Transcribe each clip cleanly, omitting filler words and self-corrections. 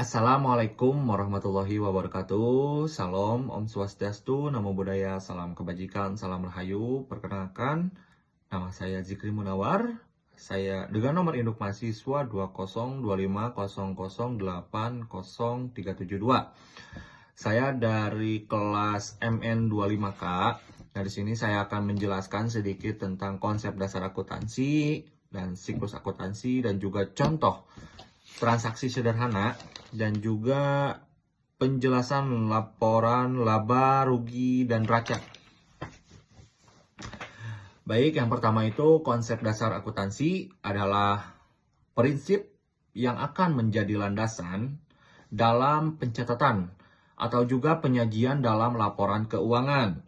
Assalamualaikum warahmatullahi wabarakatuh. Salam, Om Swastiastu, Namo Buddhaya, salam kebajikan, salam rahayu. Perkenalkan, nama saya Zikri Munawar. Saya dengan nomor induk mahasiswa 202500803772. Saya dari kelas MN25K. Nah, di sini saya akan menjelaskan sedikit tentang konsep dasar akuntansi dan siklus akuntansi dan juga contoh transaksi sederhana dan juga penjelasan laporan laba, rugi, dan neraca. Baik, yang pertama itu konsep dasar akuntansi adalah prinsip yang akan menjadi landasan dalam pencatatan atau juga penyajian dalam laporan keuangan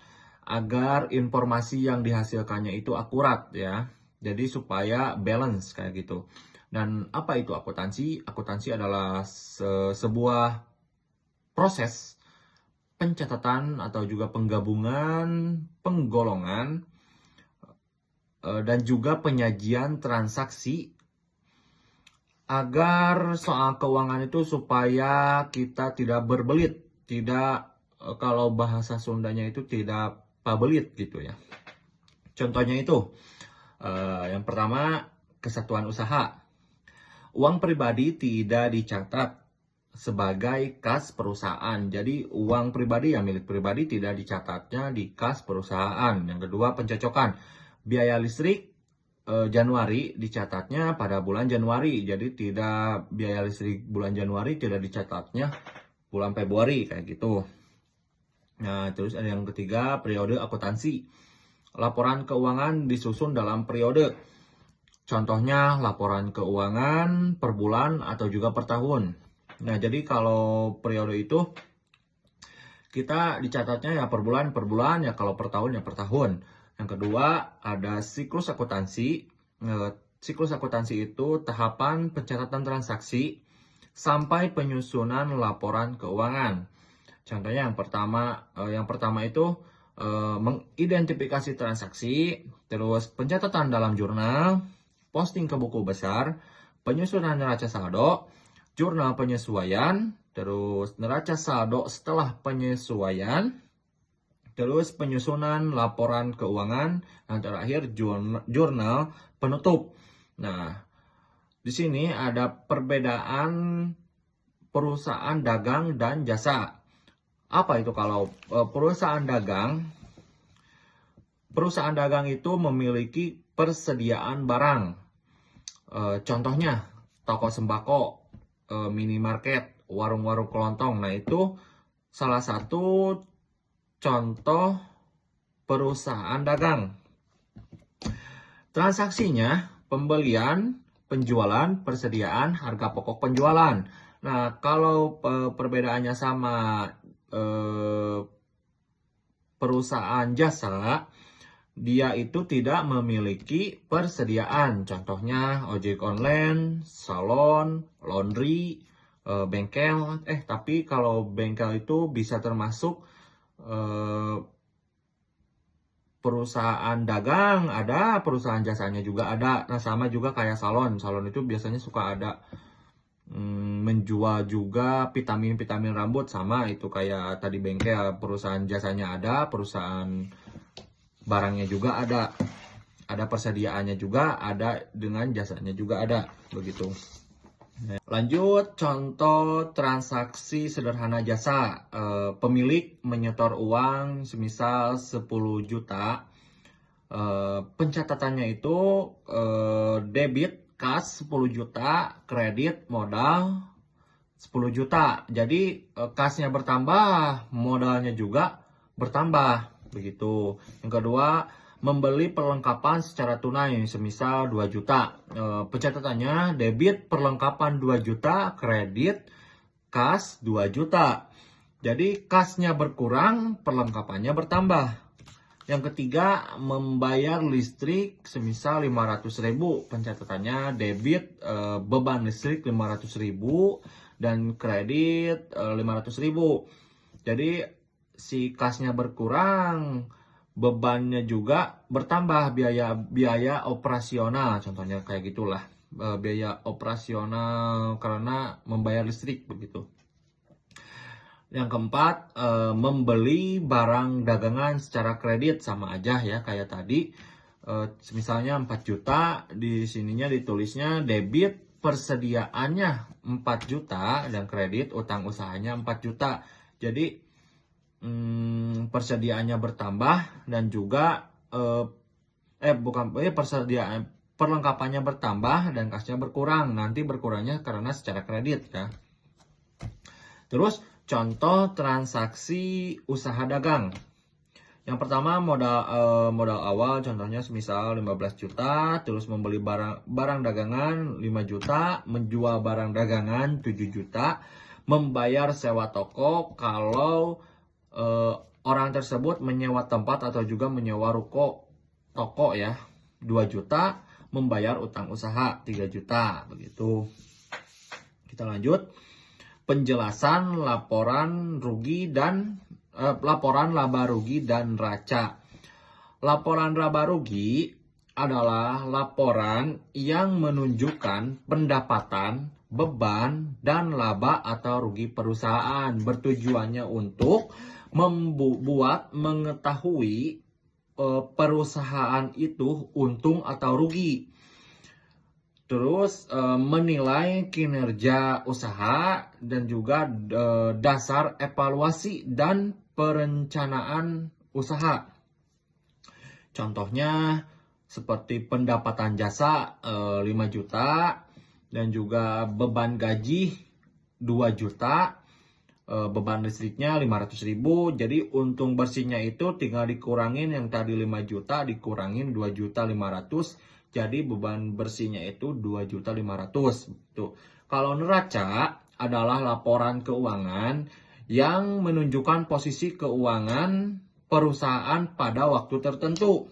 agar informasi yang dihasilkannya itu akurat ya. Jadi supaya balance kayak gitu. Dan apa itu akuntansi? Akuntansi adalah sebuah proses pencatatan atau juga penggabungan, penggolongan, dan juga penyajian transaksi agar soal keuangan itu supaya kita tidak berbelit, tidak kalau bahasa Sundanya itu tidak pabelit gitu ya. Contohnya itu, yang pertama kesatuan usaha. Uang pribadi tidak dicatat sebagai kas perusahaan. Jadi uang pribadi yang milik pribadi tidak dicatatnya di kas perusahaan. Yang kedua pencocokan. Biaya listrik Januari dicatatnya pada bulan Januari. Jadi tidak biaya listrik bulan Januari tidak dicatatnya bulan Februari kayak gitu. Nah, terus ada yang ketiga periode akuntansi. Laporan keuangan disusun dalam periode. Contohnya laporan keuangan per bulan atau juga per tahun. Nah, jadi kalau periode itu kita dicatatnya ya per bulan, ya kalau per tahun ya per tahun. Yang kedua ada siklus akuntansi. Siklus akuntansi itu tahapan pencatatan transaksi sampai penyusunan laporan keuangan. Contohnya yang pertama itu mengidentifikasi transaksi, terus pencatatan dalam jurnal, posting ke buku besar, penyusunan neraca saldo, jurnal penyesuaian, terus neraca saldo setelah penyesuaian, terus penyusunan laporan keuangan, dan terakhir jurnal penutup. Nah, di sini ada perbedaan perusahaan dagang dan jasa. Apa itu kalau perusahaan dagang? Perusahaan dagang itu memiliki persediaan barang. Contohnya toko sembako, minimarket, warung-warung kelontong. Nah, itu salah satu contoh perusahaan dagang. Transaksinya pembelian, penjualan, persediaan, harga pokok penjualan. Nah, kalau perbedaannya sama perusahaan jasa, dia itu tidak memiliki persediaan. Contohnya ojek online, salon, laundry, bengkel. Tapi kalau bengkel itu bisa termasuk perusahaan dagang, ada perusahaan jasanya juga ada. Nah, sama juga kayak salon. Salon itu biasanya suka ada menjual juga vitamin rambut, sama itu kayak tadi bengkel, perusahaan jasanya ada, perusahaan barangnya juga ada persediaannya juga ada, dengan jasanya juga ada begitu. Lanjut, contoh transaksi sederhana jasa. Pemilik menyetor uang semisal 10 juta. Pencatatannya itu debit kas 10 juta, kredit modal 10 juta. Jadi kasnya bertambah, modalnya juga bertambah begitu. Yang kedua, membeli perlengkapan secara tunai semisal 2 juta. Pencatatannya debit perlengkapan 2 juta, kredit kas 2 juta. Jadi kasnya berkurang, perlengkapannya bertambah. Yang ketiga, membayar listrik semisal 500.000. Pencatatannya debit beban listrik 500.000 dan kredit 500.000. Jadi si kasnya berkurang, bebannya juga bertambah, biaya operasional contohnya kayak gitulah biaya operasional karena membayar listrik begitu. Yang keempat, membeli barang dagangan secara kredit, sama aja ya kayak tadi. Misalnya 4 juta, di sininya ditulisnya debit persediaannya 4 juta dan kredit utang usahanya 4 juta. Jadi persediaannya bertambah dan juga persediaan perlengkapannya bertambah dan kasnya berkurang. Nanti berkurangnya karena secara kredit ya. Terus contoh transaksi usaha dagang. Yang pertama modal awal, contohnya misal 15 juta, terus membeli barang dagangan 5 juta, menjual barang dagangan 7 juta, membayar sewa toko kalau orang tersebut menyewa tempat atau juga menyewa toko ya 2 juta, membayar utang usaha 3 juta begitu. Kita lanjut. Penjelasan laporan laba rugi dan neraca. Laporan laba rugi adalah laporan yang menunjukkan pendapatan, beban, dan laba atau rugi perusahaan. Bertujuannya untuk mengetahui perusahaan itu untung atau rugi. Terus menilai kinerja usaha dan juga dasar evaluasi dan perencanaan usaha. Contohnya seperti pendapatan jasa 5 juta dan juga beban gaji 2 juta. Beban listriknya 500.000, jadi untung bersihnya itu tinggal dikurangin yang tadi 5 juta dikurangin 2.500.000, jadi beban bersihnya itu 2.500.000. Tuh. Kalau neraca adalah laporan keuangan yang menunjukkan posisi keuangan perusahaan pada waktu tertentu.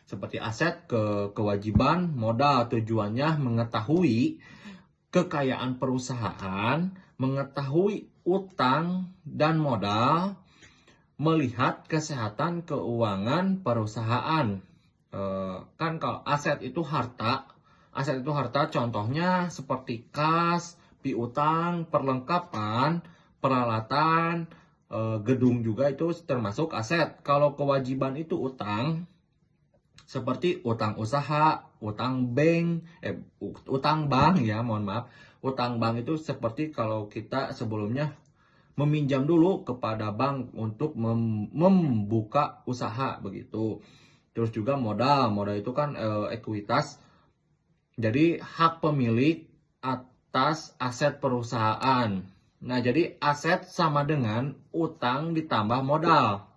Seperti aset, kewajiban, modal. Tujuannya mengetahui kekayaan perusahaan, mengetahui utang dan modal, melihat kesehatan keuangan perusahaan. Kan kalau aset itu harta contohnya seperti kas, piutang, perlengkapan, peralatan, gedung juga itu termasuk aset. Kalau kewajiban itu utang, seperti utang usaha, utang bank ya, mohon maaf. Utang bank itu seperti kalau kita sebelumnya meminjam dulu kepada bank untuk membuka usaha begitu. Terus juga modal itu kan ekuitas. Jadi hak pemilik atas aset perusahaan. Nah, jadi aset sama dengan utang ditambah modal.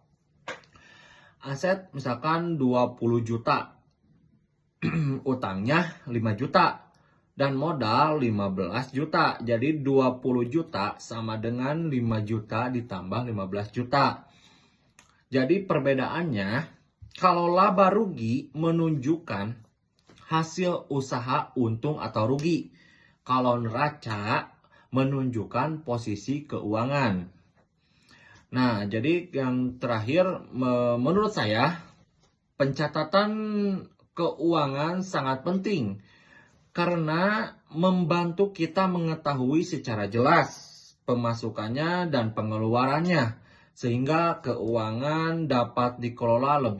Aset misalkan 20 juta, utangnya 5 juta, dan modal 15 juta. Jadi 20 juta sama dengan 5 juta ditambah 15 juta. Jadi perbedaannya, kalau laba rugi menunjukkan hasil usaha untung atau rugi. Kalau neraca menunjukkan posisi keuangan. Nah, jadi yang terakhir, menurut saya, pencatatan keuangan sangat penting karena membantu kita mengetahui secara jelas pemasukannya dan pengeluarannya, sehingga keuangan dapat dikelola lebih